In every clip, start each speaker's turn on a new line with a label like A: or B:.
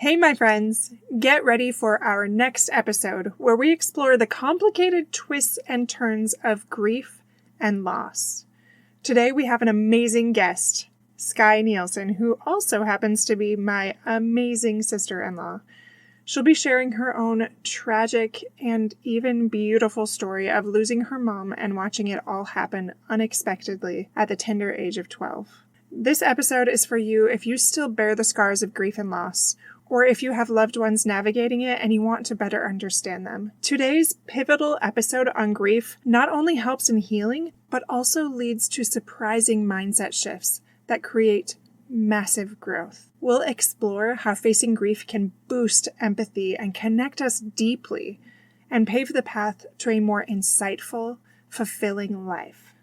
A: Hey, my friends, get ready for our next episode where we explore the complicated twists and turns of grief and loss. Today we have an amazing guest, Skye Nielson, who also happens to be my amazing sister-in-law. She'll be sharing her own tragic and even beautiful story of losing her mom and watching it all happen unexpectedly at the tender age of 12. This episode is for you if you still bear the scars of grief and loss, or if you have loved ones navigating it and you want to better understand them. Today's pivotal episode on grief not only helps in healing, but also leads to surprising mindset shifts that create massive growth. We'll explore how facing grief can boost empathy and connect us deeply and pave the path to a more insightful, fulfilling life.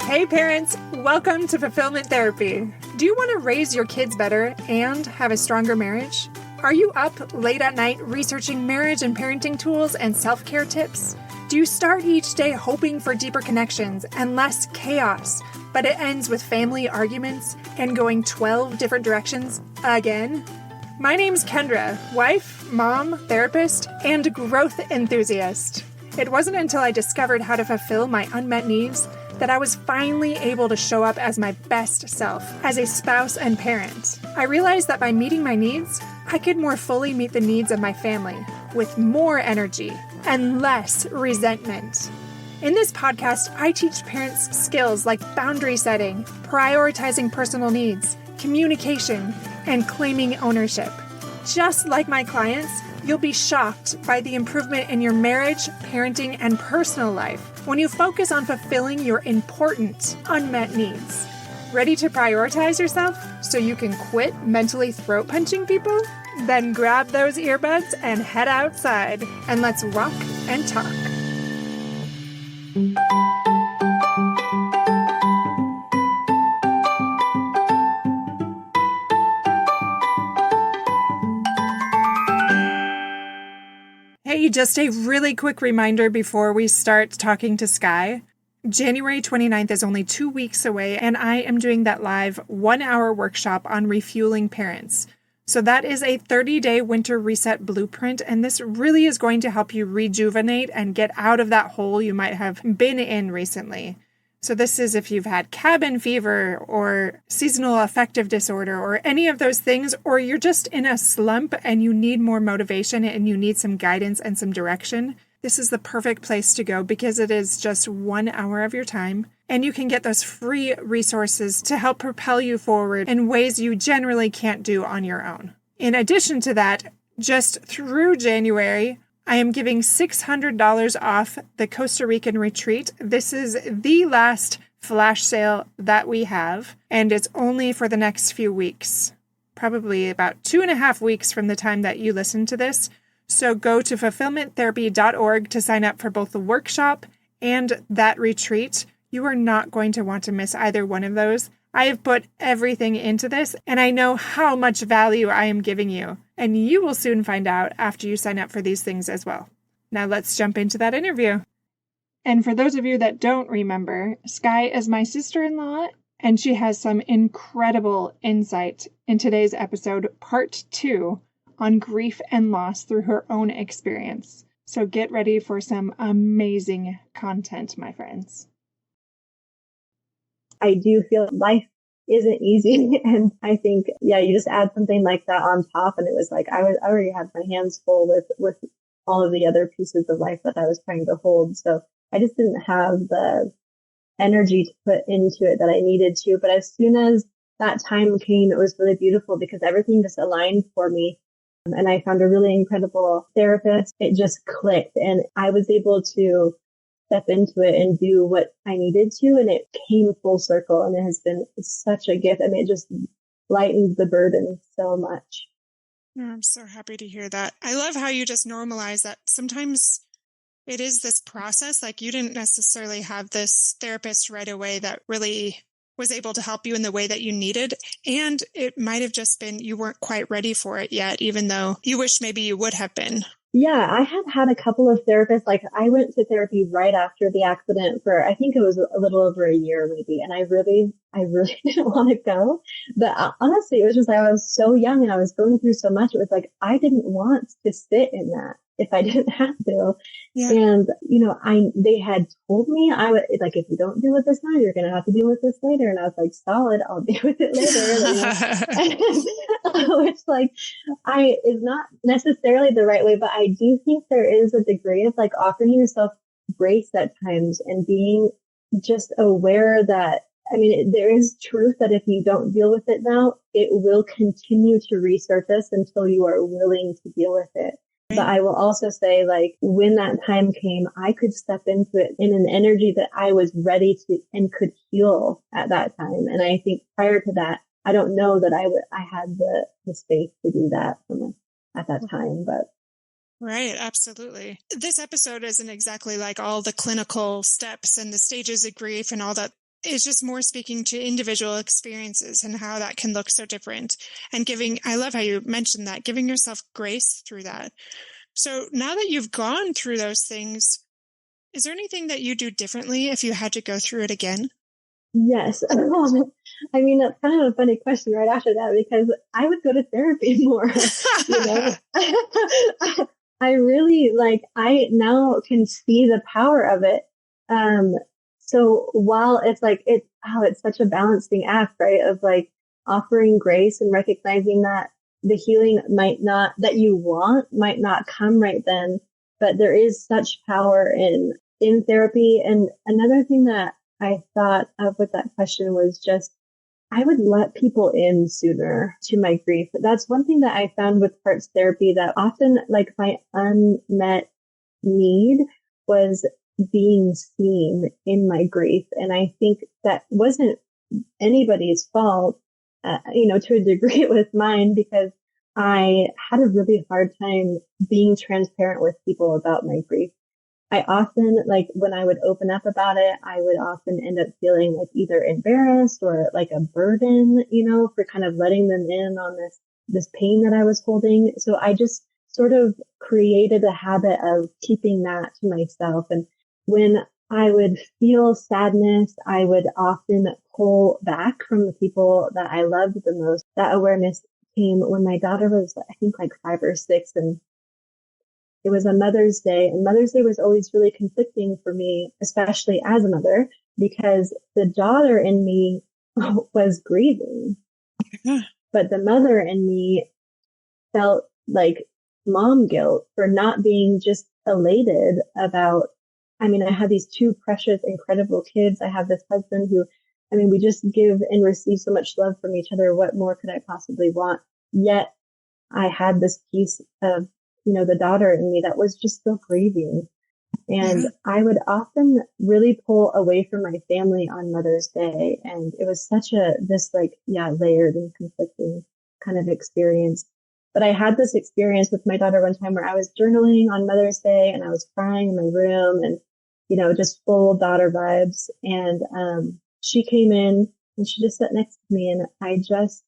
A: Hey parents, welcome to Fulfillment Therapy. Do you want to raise your kids better and have a stronger marriage? Are you up late at night researching marriage and parenting tools and self-care tips? Do you start each day hoping for deeper connections and less chaos, but it ends with family arguments and going 12 different directions again? My name's Kendra, wife, mom, therapist, and growth enthusiast. It wasn't until I discovered how to fulfill my unmet needs that I was finally able to show up as my best self as a spouse and parent. I realized that by meeting my needs, I could more fully meet the needs of my family with more energy and less resentment. In this podcast, I teach parents skills like boundary setting, prioritizing personal needs, communication, and claiming ownership. Just like my clients, you'll be shocked by the improvement in your marriage, parenting, and personal life when you focus on fulfilling your important, unmet needs. Ready to prioritize yourself so you can quit mentally throat punching people? Then grab those earbuds and head outside, and let's walk and talk. Hey, just a really quick reminder before we start talking to Skye. January 29th is only 2 weeks away, and I am doing that live 1-hour workshop on refueling parents. So that is a 30-day winter reset blueprint, and this really is going to help you rejuvenate and get out of that hole you might have been in recently. So this is if you've had cabin fever or seasonal affective disorder or any of those things, or you're just in a slump and you need more motivation and you need some guidance and some direction. This is the perfect place to go because it is just 1 hour of your time and you can get those free resources to help propel you forward in ways you generally can't do on your own. In addition to that, just through January, I am giving $600 off the Costa Rican retreat. This is the last flash sale that we have, and it's only for the next few weeks, probably about 2.5 weeks from the time that you listen to this. So go to fulfillmenttherapy.org to sign up for both the workshop and that retreat. You are not going to want to miss either one of those. I have put everything into this, and I know how much value I am giving you. And you will soon find out after you sign up for these things as well. Now let's jump into that interview. And for those of you that don't remember, Skye is my sister-in-law, and she has some incredible insight in today's episode, part 2, on grief and loss through her own experience. So get ready for some amazing content, my friends.
B: I do feel life isn't easy. And I think, you just add something like that on top. And it was like, I already had my hands full with all of the other pieces of life that I was trying to hold. So I just didn't have the energy to put into it that I needed to. But as soon as that time came, it was really beautiful because everything just aligned for me. And I found a really incredible therapist. It just clicked and I was able to step into it and do what I needed to. And it came full circle and it has been such a gift. I mean, it just lightened the burden so much.
A: I'm so happy to hear that. I love how you just normalize that. Sometimes it is this process. Like you didn't necessarily have this therapist right away that really was able to help you in the way that you needed. And it might have just been you weren't quite ready for it yet, even though you wish maybe you would have been.
B: Yeah, I had had a couple of therapists. Like I went to therapy right after the accident for, I think it was a little over a year maybe. And I really didn't want to go. But honestly, it was just like I was so young and I was going through so much. It was like, I didn't want to sit in that if I didn't have to.
A: Yeah.
B: And, they had told me I would, like, if you don't deal with this now, you're going to have to deal with this later. And I was like, solid, I'll deal with it later, which like, is not necessarily the right way, but I do think there is a degree of like offering yourself grace at times and being just aware that, I mean, there is truth that if you don't deal with it now, it will continue to resurface until you are willing to deal with it. But I will also say, like, when that time came, I could step into it in an energy that I was ready to and could heal at that time. And I think prior to that, I don't know that I had the space to do that at that time, but.
A: Right, absolutely. This episode isn't exactly like all the clinical steps and the stages of grief and all that. It's just more speaking to individual experiences and how that can look so different. And I love how you mentioned that, giving yourself grace through that. So now that you've gone through those things, is there anything that you do differently if you had to go through it again?
B: Yes. I mean, that's kind of a funny question right after that, because I would go to therapy more, I really I now can see the power of it. So while it's like, it's such a balancing act, right? Of like offering grace and recognizing that the healing that you want might not come right then, but there is such power in therapy. And another thing that I thought of with that question was just, I would let people in sooner to my grief. That's one thing that I found with parts therapy, that often like my unmet need was being seen in my grief. And I think that wasn't anybody's fault, to a degree it was mine, because I had a really hard time being transparent with people about my grief. I often, like, when I would open up about it, I would often end up feeling like either embarrassed or like a burden, for kind of letting them in on this pain that I was holding. So I just sort of created a habit of keeping that to myself. And when I would feel sadness, I would often pull back from the people that I loved the most. That awareness came when my daughter was, I think, like 5 or 6, and it was a Mother's Day, and Mother's Day was always really conflicting for me, especially as a mother, because the daughter in me was grieving, but the mother in me felt like mom guilt for not being just elated about, I mean, I have these 2 precious, incredible kids. I have this husband who, I mean, we just give and receive so much love from each other. What more could I possibly want? Yet I had this piece of, the daughter in me that was just still grieving. And I would often really pull away from my family on Mother's Day. And it was such layered and conflicting kind of experience. But I had this experience with my daughter one time where I was journaling on Mother's Day and I was crying in my room and, just full daughter vibes. And, she came in and she just sat next to me, and I just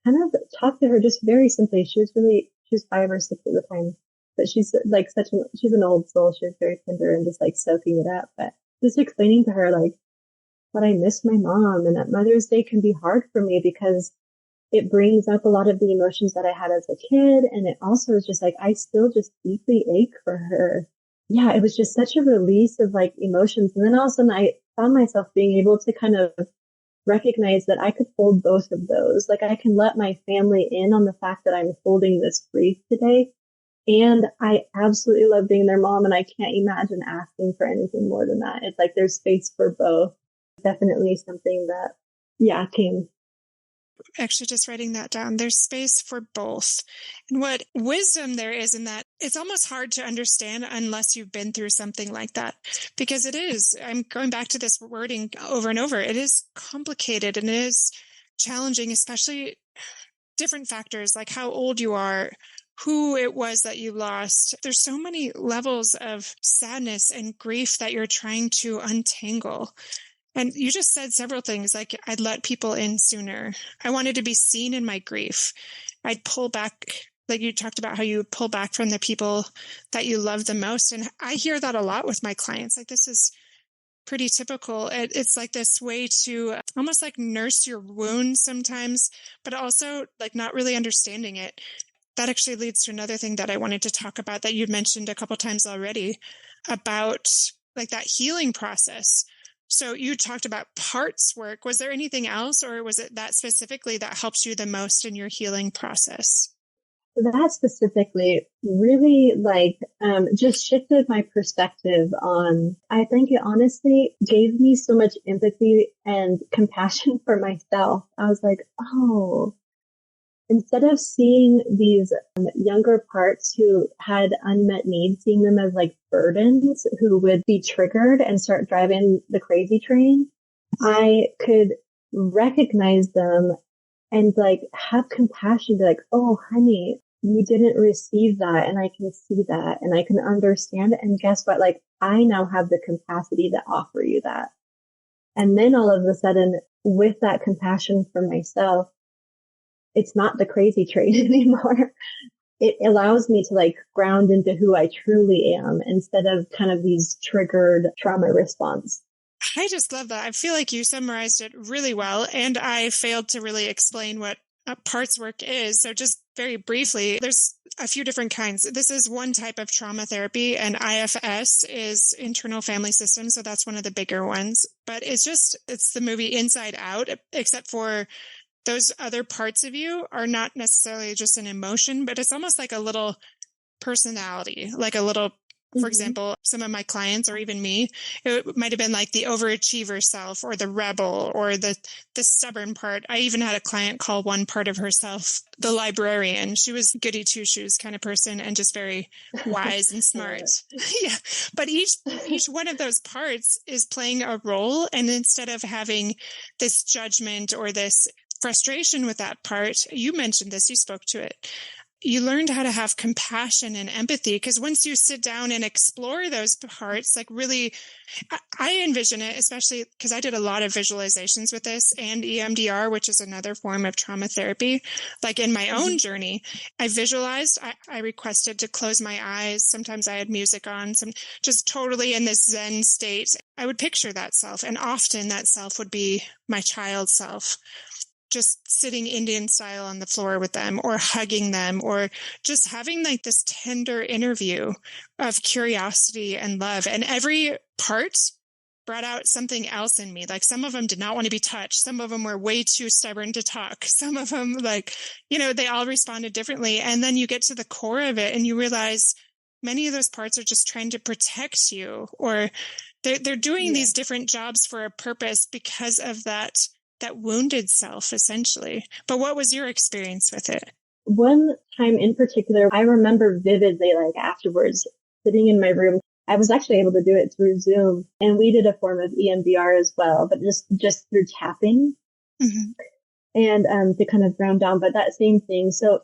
B: kind of talked to her just very simply. She was 5 or 6 at the time, but she's like she's an old soul. She was very tender and just like soaking it up. But just explaining to her like that I miss my mom, and that Mother's Day can be hard for me because it brings up a lot of the emotions that I had as a kid. And it also is just like, I still just deeply ache for her. Yeah, it was just such a release of like emotions. And then all of a sudden I found myself being able to kind of recognize that I could hold both of those. Like I can let my family in on the fact that I'm holding this grief today. And I absolutely love being their mom, and I can't imagine asking for anything more than that. It's like there's space for both. Definitely something that, came.
A: Actually, just writing that down. There's space for both. And what wisdom there is in that, it's almost hard to understand unless you've been through something like that. Because it is, I'm going back to this wording over and over, it is complicated and it is challenging, especially different factors like how old you are, who it was that you lost. There's so many levels of sadness and grief that you're trying to untangle. And you just said several things, like I'd let people in sooner. I wanted to be seen in my grief. I'd pull back like you talked about how you pull back from the people that you love the most. And I hear that a lot with my clients. Like, this is pretty typical. It's like this way to almost like nurse your wounds sometimes, but also like not really understanding it. That actually leads to another thing that I wanted to talk about that you mentioned a couple times already about like that healing process. So you talked about parts work. Was there anything else, or was it that specifically that helps you the most in your healing process?
B: That specifically really just shifted my perspective on, I think it honestly gave me so much empathy and compassion for myself. I was like, oh, instead of seeing these younger parts who had unmet needs, seeing them as like burdens who would be triggered and start driving the crazy train, I could recognize them and like have compassion, be like, oh, honey, you didn't receive that. And I can see that and I can understand it. And guess what? Like, I now have the capacity to offer you that. And then all of a sudden, with that compassion for myself, it's not the crazy train anymore. It allows me to like ground into who I truly am instead of kind of these triggered trauma response.
A: I just love that. I feel like you summarized it really well, and I failed to really explain what parts work is. So just very briefly, there's a few different kinds. This is one type of trauma therapy, and IFS is internal family system. So that's one of the bigger ones, but it's the movie Inside Out, except for those other parts of you are not necessarily just an emotion, but it's almost like a little personality, like a little, for example, some of my clients or even me, it might have been like the overachiever self or the rebel or the stubborn part. I even had a client call one part of herself the librarian. She was goody two shoes kind of person and just very wise and smart. Yeah. But each one of those parts is playing a role. And instead of having this judgment or this frustration with that part, you mentioned this, you spoke to it. You learned how to have compassion and empathy, because once you sit down and explore those parts, like really, I envision it, especially because I did a lot of visualizations with this and EMDR, which is another form of trauma therapy. Like in my own journey, I visualized, I requested to close my eyes. Sometimes I had music on, just totally in this Zen state. I would picture that self, and often that self would be my child self, just sitting Indian style on the floor with them or hugging them or just having like this tender interview of curiosity and love. And every part brought out something else in me. Like some of them did not want to be touched. Some of them were way too stubborn to talk. Some of them they all responded differently. And then you get to the core of it and you realize many of those parts are just trying to protect you, or they're doing these different jobs for a purpose because of that wounded self, essentially. But what was your experience with it?
B: One time in particular, I remember vividly, like afterwards, sitting in my room. I was actually able to do it through Zoom, and we did a form of EMDR as well, but just through tapping and to kind of ground down. But that same thing. So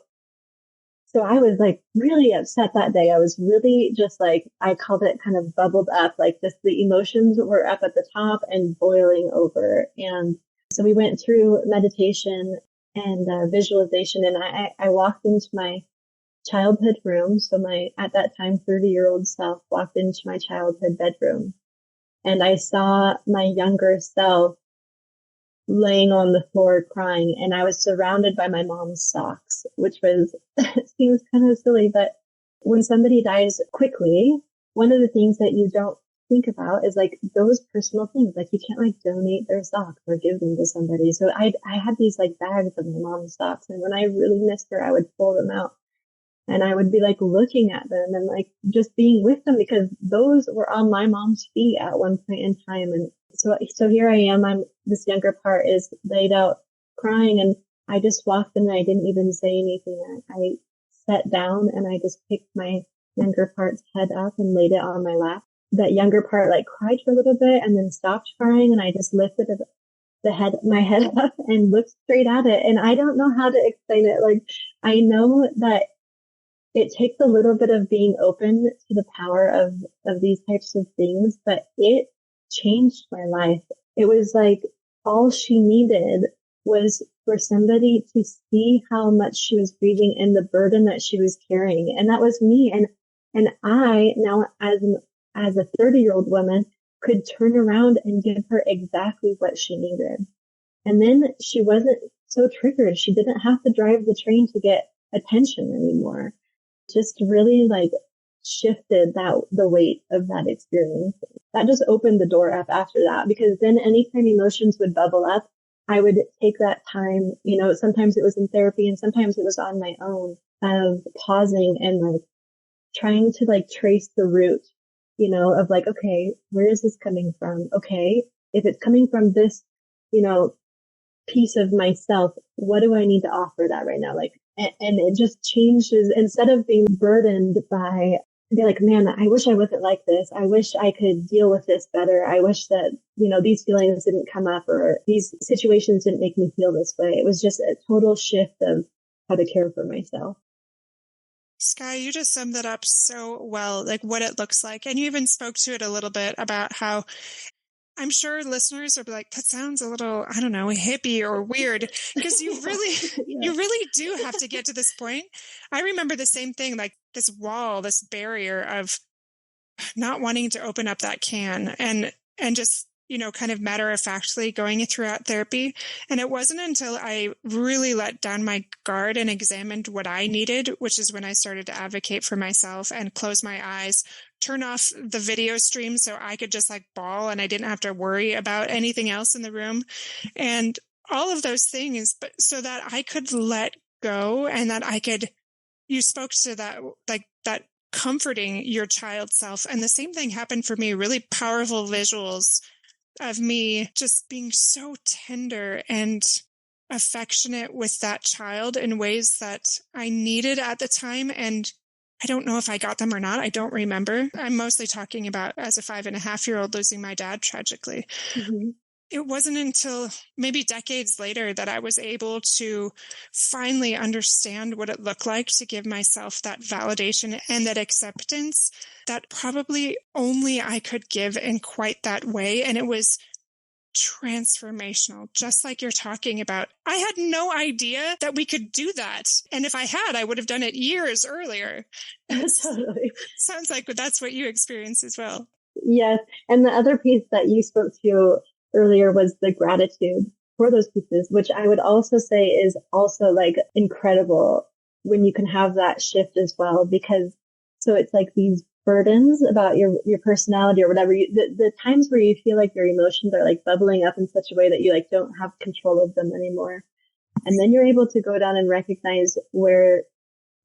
B: I was like really upset that day. I was really just like, I called it kind of bubbled up, like just the emotions were up at the top and boiling over. And so we went through meditation and visualization, and I walked into my childhood room. So my, at that time, 30-year-old self walked into my childhood bedroom, and I saw my younger self laying on the floor crying, and I was surrounded by my mom's socks, which was, seems kind of silly, but when somebody dies quickly, one of the things that you don't think about is like those personal things. Like you can't like donate their socks or give them to somebody. So I had these like bags of my mom's socks, and when I really missed her, I would pull them out and I would be like looking at them and like just being with them, because those were on my mom's feet at one point in time. And so here I am. This younger part is laid out crying, and I just walked in and I didn't even say anything. I sat down and I just picked my younger part's head up and laid it on my lap. That younger part like cried for a little bit and then stopped crying, and I just lifted my head up and looked straight at it. And I don't know how to explain it. Like, I know that it takes a little bit of being open to the power of these types of things, but it changed my life. It was like all she needed was for somebody to see how much she was grieving and the burden that she was carrying. And that was me. And I now as a 30-year-old woman could turn around and give her exactly what she needed. And then she wasn't so triggered. She didn't have to drive the train to get attention anymore. Just really like shifted the weight of that experience. That just opened the door up after that, because then anytime emotions would bubble up, I would take that time, sometimes it was in therapy and sometimes it was on my own, of pausing and like trying to like trace the root, of like, okay, where is this coming from? Okay, if it's coming from this, piece of myself, what do I need to offer that right now? Like, and it just changes. Instead of being burdened by, be like, man, I wish I wasn't like this. I wish I could deal with this better. I wish that, these feelings didn't come up or these situations didn't make me feel this way. It was just a total shift of how to care for myself.
A: Skye, you just summed that up so well, like what it looks like. And you even spoke to it a little bit about how I'm sure listeners are like, that sounds a little, I don't know, hippie or weird, because you really, you really do have to get to this point. I remember the same thing, like this wall, this barrier of not wanting to open up that can and just, kind of matter of factly going throughout therapy. And it wasn't until I really let down my guard and examined what I needed, which is when I started to advocate for myself and close my eyes, turn off the video stream so I could just like bawl and I didn't have to worry about anything else in the room. And all of those things, but so that I could let go and that I could, you spoke to that, like that comforting your child self. And the same thing happened for me, really powerful visuals of me just being so tender and affectionate with that child in ways that I needed at the time. And I don't know if I got them or not. I don't remember. I'm mostly talking about as a 5.5-year-old losing my dad tragically. Mm-hmm. It wasn't until maybe decades later that I was able to finally understand what it looked like to give myself that validation and that acceptance that probably only I could give in quite that way. And it was transformational, just like you're talking about. I had no idea that we could do that. And if I had, I would have done it years earlier.
B: Totally.
A: Sounds like that's what you experienced as well.
B: Yes. And the other piece that you spoke to earlier was the gratitude for those pieces, which I would also say is also like incredible when you can have that shift as well, because so it's like these burdens about your personality or whatever, the times where you feel like your emotions are like bubbling up in such a way that you like don't have control of them anymore. And then you're able to go down and recognize where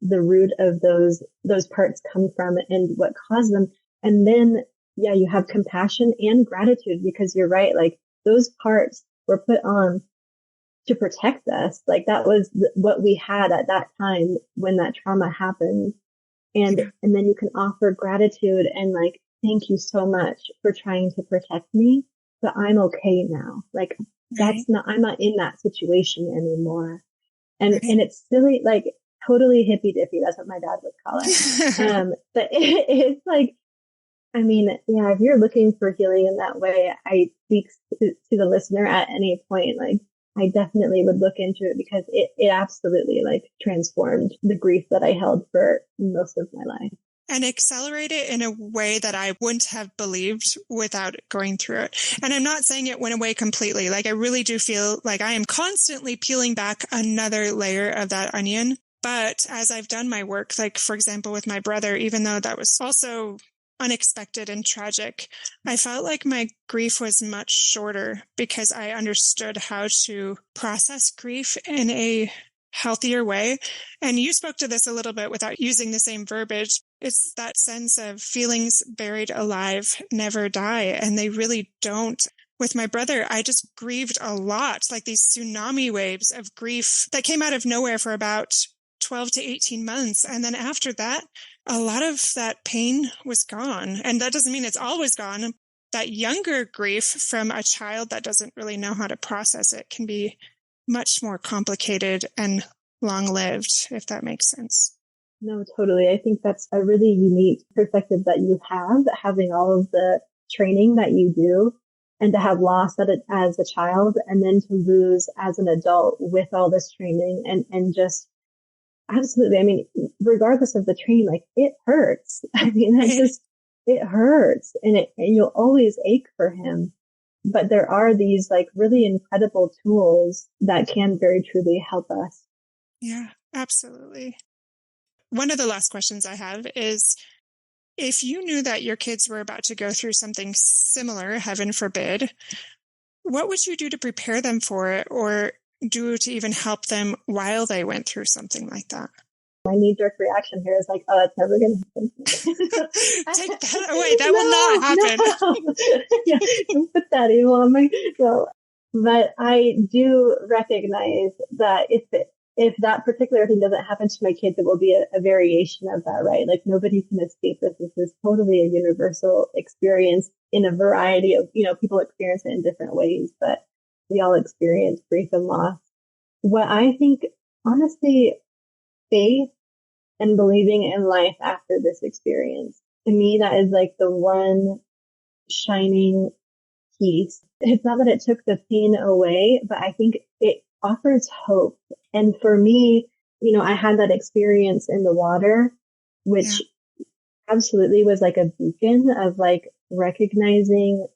B: the root of those parts come from and what caused them. And then, yeah, you have compassion and gratitude, because you're right. Like those parts were put on to protect us. Like that was what we had at that time when that trauma happened. And then you can offer gratitude and like, thank you so much for trying to protect me, but I'm okay now. Like I'm not in that situation anymore. And it's silly, like totally hippy dippy. That's what my dad would call it. But it's like, I mean, yeah, if you're looking for healing in that way, I speak to the listener at any point, like I definitely would look into it, because it absolutely like transformed the grief that I held for most of my life.
A: And accelerate it in a way that I wouldn't have believed without going through it. And I'm not saying it went away completely. Like I really do feel like I am constantly peeling back another layer of that onion. But as I've done my work, like for example, with my brother, even though that was also unexpected and tragic, I felt like my grief was much shorter because I understood how to process grief in a healthier way. And you spoke to this a little bit without using the same verbiage. It's that sense of feelings buried alive never die. And they really don't. With my brother, I just grieved a lot, like these tsunami waves of grief that came out of nowhere for about 12 to 18 months. And then after that, a lot of that pain was gone. And that doesn't mean it's always gone. That younger grief from a child that doesn't really know how to process it can be much more complicated and long-lived, if that makes sense.
B: No, totally. I think that's a really unique perspective that you have, having all of the training that you do. and to have lost it as a child and then to lose as an adult with all this training and just absolutely. I mean, regardless of the training, like it hurts. I mean, it hurts and you'll always ache for him. But there are these like really incredible tools that can very truly help us.
A: Yeah, absolutely. One of the last questions I have is, if you knew that your kids were about to go through something similar, heaven forbid, what would you do to prepare them for it or do to even help them while they went through something like that?
B: My knee-jerk reaction here is like, oh, it's never going to
A: happen. Take that away. That will not happen.
B: No. Yeah, don't put that evil on my... No. But I do recognize that if that particular thing doesn't happen to my kids, it will be a variation of that, right? Like nobody can escape this. This is totally a universal experience in a variety of, people experience it in different ways, but we all experience grief and loss. What I think, honestly, faith and believing in life after this experience, to me, that is like the one shining piece. It's not that it took the pain away, but I think it offers hope. And for me, I had that experience in the water, which absolutely was like a beacon of like recognizing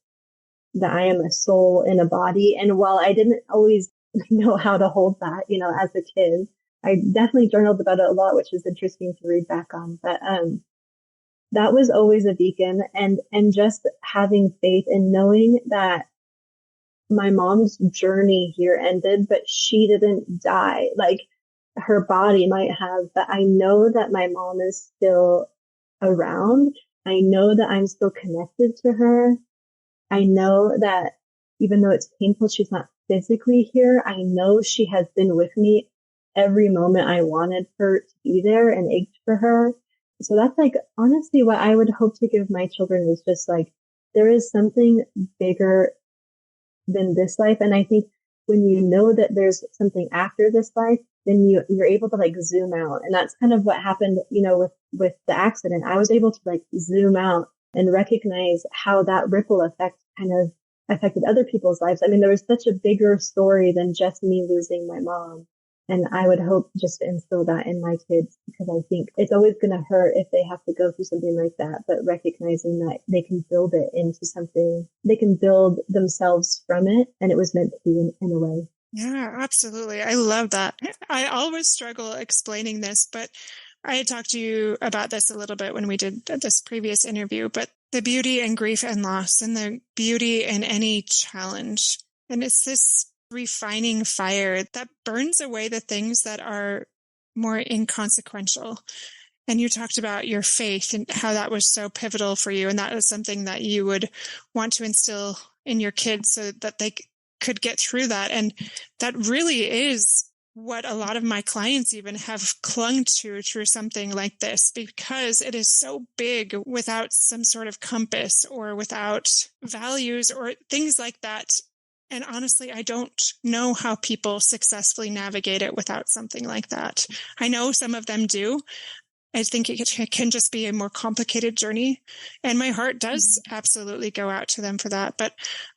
B: that I am a soul in a body. And while I didn't always know how to hold that, as a kid, I definitely journaled about it a lot, which is interesting to read back on. But that was always a beacon, and just having faith and knowing that my mom's journey here ended, but she didn't die. Like her body might have, but I know that my mom is still around. I know that I'm still connected to her. I know that even though it's painful, she's not physically here. I know she has been with me every moment I wanted her to be there and ached for her. So that's like, honestly, what I would hope to give my children is just like, there is something bigger than this life. And I think when you know that there's something after this life, then you're able to like zoom out. And that's kind of what happened, with the accident. I was able to like zoom out and recognize how that ripple effect kind of affected other people's lives. I mean, there was such a bigger story than just me losing my mom. And I would hope just to instill that in my kids, because I think it's always going to hurt if they have to go through something like that, but recognizing that they can build it into something, they can build themselves from it. And it was meant to be in a way.
A: Yeah, absolutely. I love that. I always struggle explaining this, but I had talked to you about this a little bit when we did this previous interview, but the beauty in grief and loss and the beauty in any challenge. And it's this refining fire that burns away the things that are more inconsequential. And you talked about your faith and how that was so pivotal for you. And that was something that you would want to instill in your kids so that they could get through that. And that really is what a lot of my clients even have clung to through something like this, because it is so big without some sort of compass or without values or things like that. And honestly, I don't know how people successfully navigate it without something like that. I know some of them do. I think it can just be a more complicated journey. And my heart does absolutely go out to them for that. But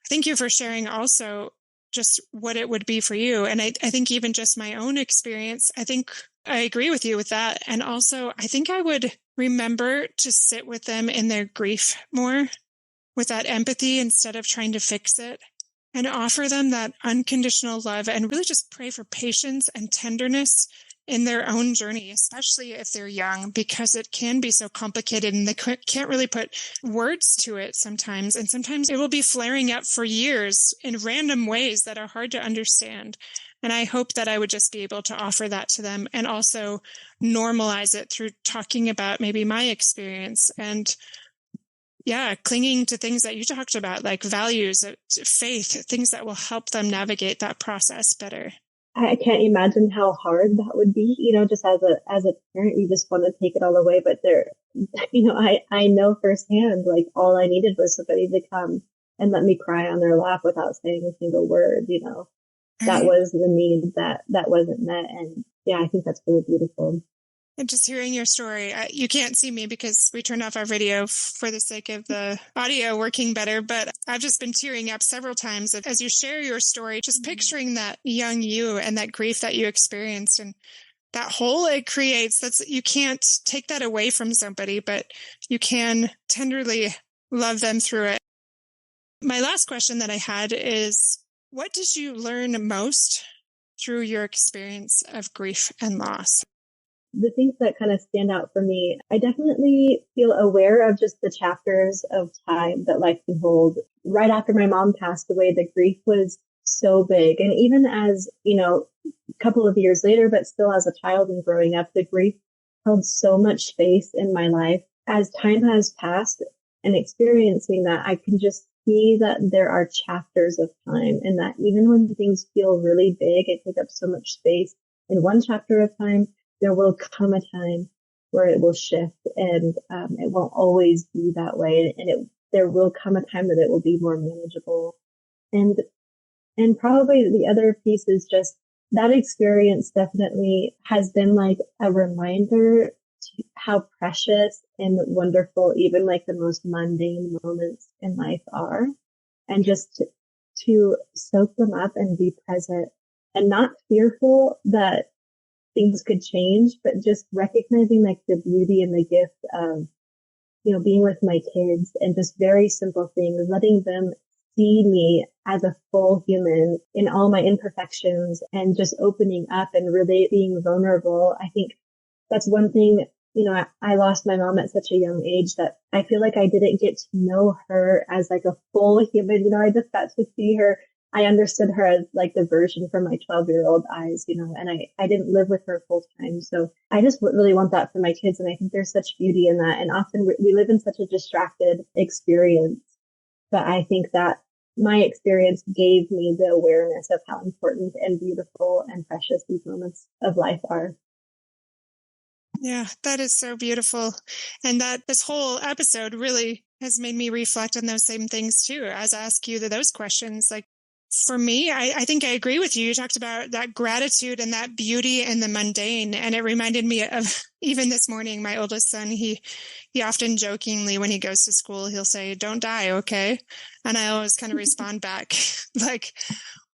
A: thank you for sharing also just what it would be for you. And I think even just my own experience, I think I agree with you with that. And also, I think I would remember to sit with them in their grief more with that empathy instead of trying to fix it, and offer them that unconditional love and really just pray for patience and tenderness in their own journey, especially if they're young, because it can be so complicated and they can't really put words to it sometimes. And sometimes it will be flaring up for years in random ways that are hard to understand. And I hope that I would just be able to offer that to them and also normalize it through talking about maybe my experience and clinging to things that you talked about, like values, faith, things that will help them navigate that process better.
B: I can't imagine how hard that would be, just as a parent, you just want to take it all away. But I know firsthand, like all I needed was somebody to come and let me cry on their lap without saying a single word, that was the need that wasn't met. And yeah, I think that's really beautiful.
A: And just hearing your story, you can't see me because we turned off our video for the sake of the audio working better, but I've just been tearing up several times as you share your story, just picturing that young you and that grief that you experienced and that hole it creates. You can't take that away from somebody, but you can tenderly love them through it. My last question that I had is, what did you learn most through your experience of grief and loss?
B: The things that kind of stand out for me, I definitely feel aware of just the chapters of time that life can hold. Right after my mom passed away, the grief was so big. And even as, a couple of years later, but still as a child and growing up, the grief held so much space in my life. As time has passed and experiencing that, I can just see that there are chapters of time, and that even when things feel really big and take up so much space in one chapter of time, there will come a time where it will shift, and it won't always be that way. And there will come a time that it will be more manageable. And probably the other piece is just that experience definitely has been like a reminder to how precious and wonderful even like the most mundane moments in life are. And just to soak them up and be present and not fearful that things could change, but just recognizing like the beauty and the gift of, being with my kids and just very simple things, letting them see me as a full human in all my imperfections and just opening up and really being vulnerable. I think that's one thing, I lost my mom at such a young age that I feel like I didn't get to know her as like a full human. I just got to see her. I understood her as like the version from my 12-year-old eyes, and I didn't live with her full time. So I just really want that for my kids. And I think there's such beauty in that. And often we live in such a distracted experience. But I think that my experience gave me the awareness of how important and beautiful and precious these moments of life are.
A: Yeah, that is so beautiful. And that this whole episode really has made me reflect on those same things too, as I ask you those questions. Like for me, I think I agree with you. You talked about that gratitude and that beauty in the mundane. And it reminded me of even this morning, my oldest son, he often jokingly, when he goes to school, he'll say, "Don't die, okay?" And I always kind of respond back like,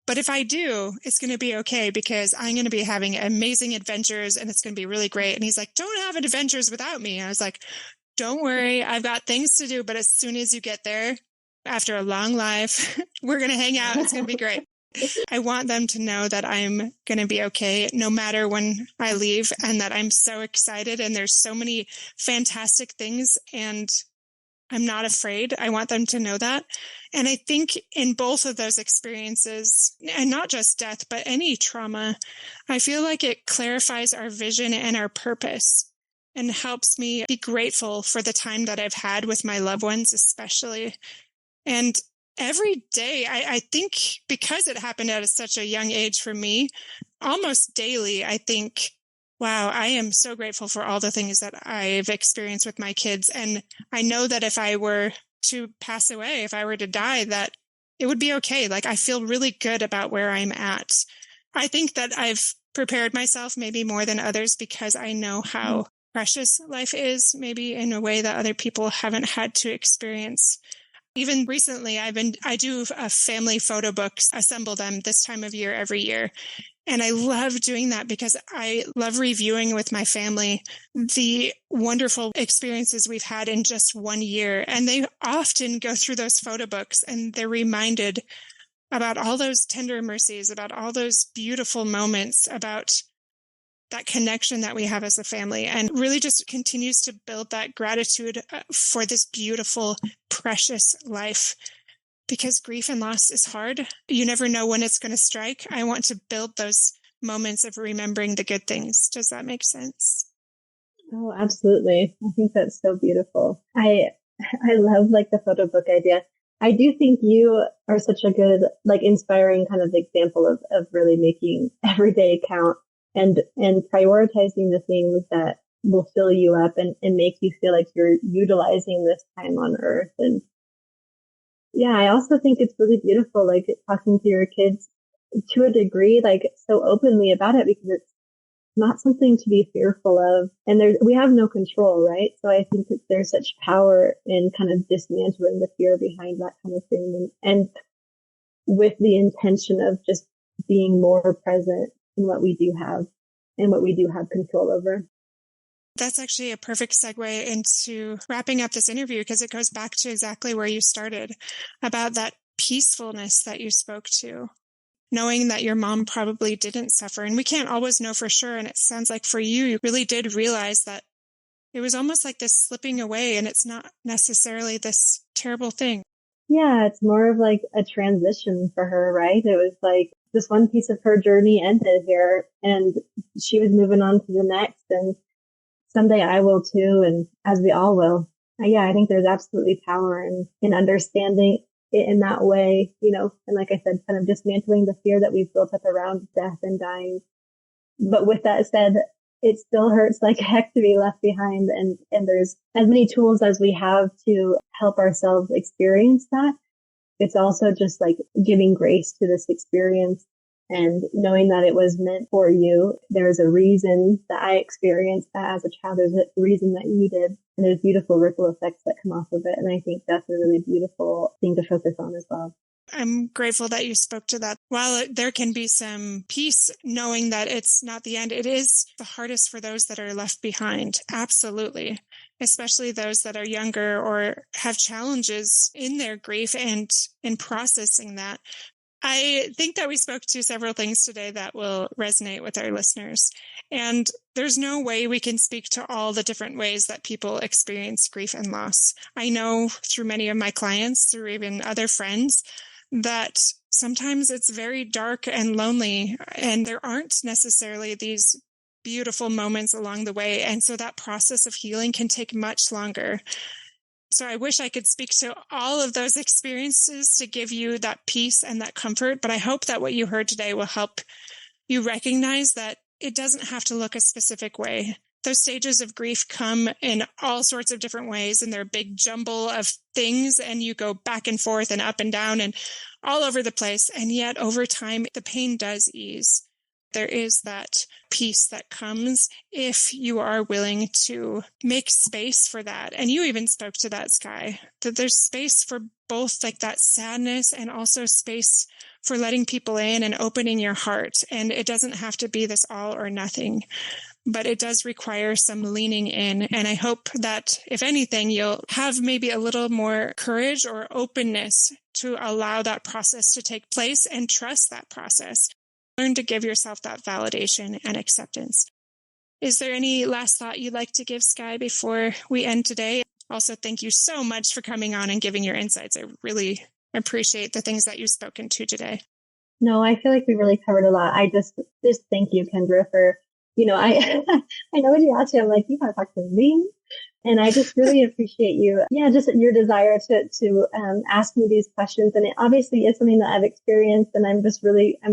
A: "But if I do, it's going to be okay because I'm going to be having amazing adventures and it's going to be really great." And he's like, "Don't have adventures without me." And I was like, "Don't worry, I've got things to do. But as soon as you get there, after a long life, we're going to hang out. It's going to be great." I want them to know that I'm going to be okay no matter when I leave, and that I'm so excited and there's so many fantastic things and I'm not afraid. I want them to know that. And I think in both of those experiences, and not just death, but any trauma, I feel like it clarifies our vision and our purpose and helps me be grateful for the time that I've had with my loved ones, especially. And every day, I think because it happened at such a young age for me, almost daily, I think, wow, I am so grateful for all the things that I've experienced with my kids. And I know that if I were to pass away, if I were to die, that it would be okay. Like I feel really good about where I'm at. I think that I've prepared myself maybe more than others because I know how precious life is, maybe in a way that other people haven't had to experience. Even recently, I do a family photo books, assemble them this time of year every year. And I love doing that because I love reviewing with my family the wonderful experiences we've had in just 1 year. And they often go through those photo books and they're reminded about all those tender mercies, about all those beautiful moments, about that connection that we have as a family, and really just continues to build that gratitude for this beautiful, precious life. Because grief and loss is hard. You never know when it's going to strike. I want to build those moments of remembering the good things. Does that make sense?
B: Oh, absolutely. I think that's so beautiful. I love like the photo book idea. I do think you are such a good, like inspiring kind of example of really making every day count and prioritizing the things that will fill you up and make you feel like you're utilizing this time on earth. And yeah, I also think it's really beautiful, like talking to your kids to a degree, like so openly about it, because not something to be fearful of. And we have no control, right? So I think that there's such power in kind of dismantling the fear behind that kind of thing. And with the intention of just being more present in what we do have and what we do have control over.
A: That's actually a perfect segue into wrapping up this interview, because it goes back to exactly where you started, about that peacefulness that you spoke to, knowing that your mom probably didn't suffer. And we can't always know for sure. And it sounds like for you, you really did realize that it was almost like this slipping away, and it's not necessarily this terrible thing.
B: Yeah, it's more of like a transition for her, right? It was like this one piece of her journey ended here and she was moving on to the next, and someday I will too, and as we all will. Yeah, I think there's absolutely power in understanding it in that way, and like I said, kind of dismantling the fear that we've built up around death and dying. But with that said, it still hurts like heck to be left behind. And there's as many tools as we have to help ourselves experience that. It's also just like giving grace to this experience and knowing that it was meant for you. There's a reason that I experienced that as a child. There's a reason that you did. And there's beautiful ripple effects that come off of it. And I think that's a really beautiful thing to focus on as well.
A: I'm grateful that you spoke to that. While there can be some peace knowing that it's not the end, it is the hardest for those that are left behind. Absolutely. Especially those that are younger or have challenges in their grief and in processing that. I think that we spoke to several things today that will resonate with our listeners. And there's no way we can speak to all the different ways that people experience grief and loss. I know through many of my clients, through even other friends, that sometimes it's very dark and lonely, and there aren't necessarily these beautiful moments along the way. And so that process of healing can take much longer. So I wish I could speak to all of those experiences to give you that peace and that comfort. But I hope that what you heard today will help you recognize that it doesn't have to look a specific way. Those stages of grief come in all sorts of different ways, and they're a big jumble of things, and you go back and forth and up and down and all over the place. And yet over time, the pain does ease. There is that peace that comes if you are willing to make space for that. And you even spoke to that, Skye, that there's space for both like that sadness and also space for letting people in and opening your heart. And it doesn't have to be this all or nothing, but it does require some leaning in. And I hope that if anything, you'll have maybe a little more courage or openness to allow that process to take place and trust that process. Learn to give yourself that validation and acceptance. Is there any last thought you'd like to give, Skye, before we end today? Also, thank you so much for coming on and giving your insights. I really appreciate the things that you've spoken to today.
B: No, I feel like we really covered a lot. I just thank you, Kendra, for, I I know when you asked me, I'm like, you gotta talk to me. And I just really appreciate you. Yeah, just your desire to ask me these questions. And it obviously is something that I've experienced. And I'm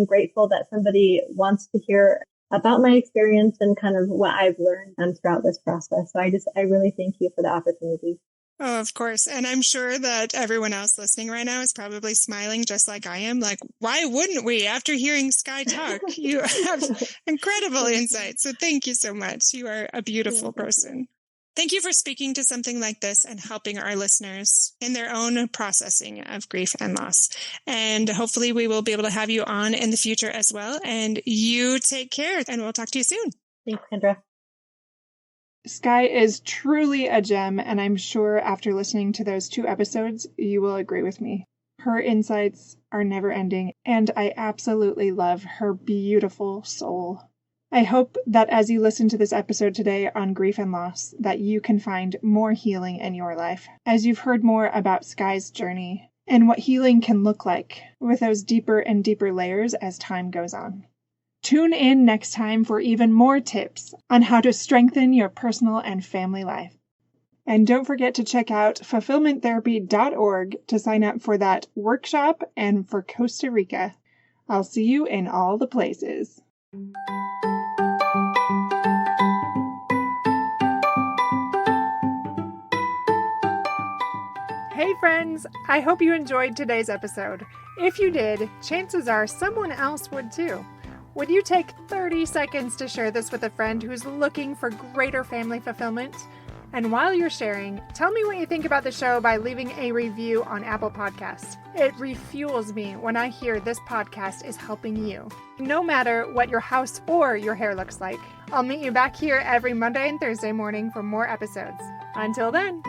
B: grateful that somebody wants to hear about my experience and kind of what I've learned throughout this process. So I really thank you for the opportunity.
A: Oh, of course. And I'm sure that everyone else listening right now is probably smiling just like I am. Like, why wouldn't we? After hearing Skye talk, you have incredible insights. So thank you so much. You are a beautiful person. Thank you for speaking to something like this and helping our listeners in their own processing of grief and loss. And hopefully we will be able to have you on in the future as well. And you take care, and we'll talk to you soon.
B: Thanks, Kendra.
A: Skye is truly a gem, and I'm sure after listening to those 2 episodes, you will agree with me. Her insights are never ending, and I absolutely love her beautiful soul. I hope that as you listen to this episode today on grief and loss, that you can find more healing in your life, as you've heard more about Skye's journey and what healing can look like with those deeper and deeper layers as time goes on. Tune in next time for even more tips on how to strengthen your personal and family life. And don't forget to check out fulfillment.therapist.org to sign up for that workshop and for Costa Rica. I'll see you in all the places. Hey friends, I hope you enjoyed today's episode. If you did, chances are someone else would too. Would you take 30 seconds to share this with a friend who's looking for greater family fulfillment? And while you're sharing, tell me what you think about the show by leaving a review on Apple Podcasts. It refuels me when I hear this podcast is helping you. No matter what your house or your hair looks like, I'll meet you back here every Monday and Thursday morning for more episodes. Until then.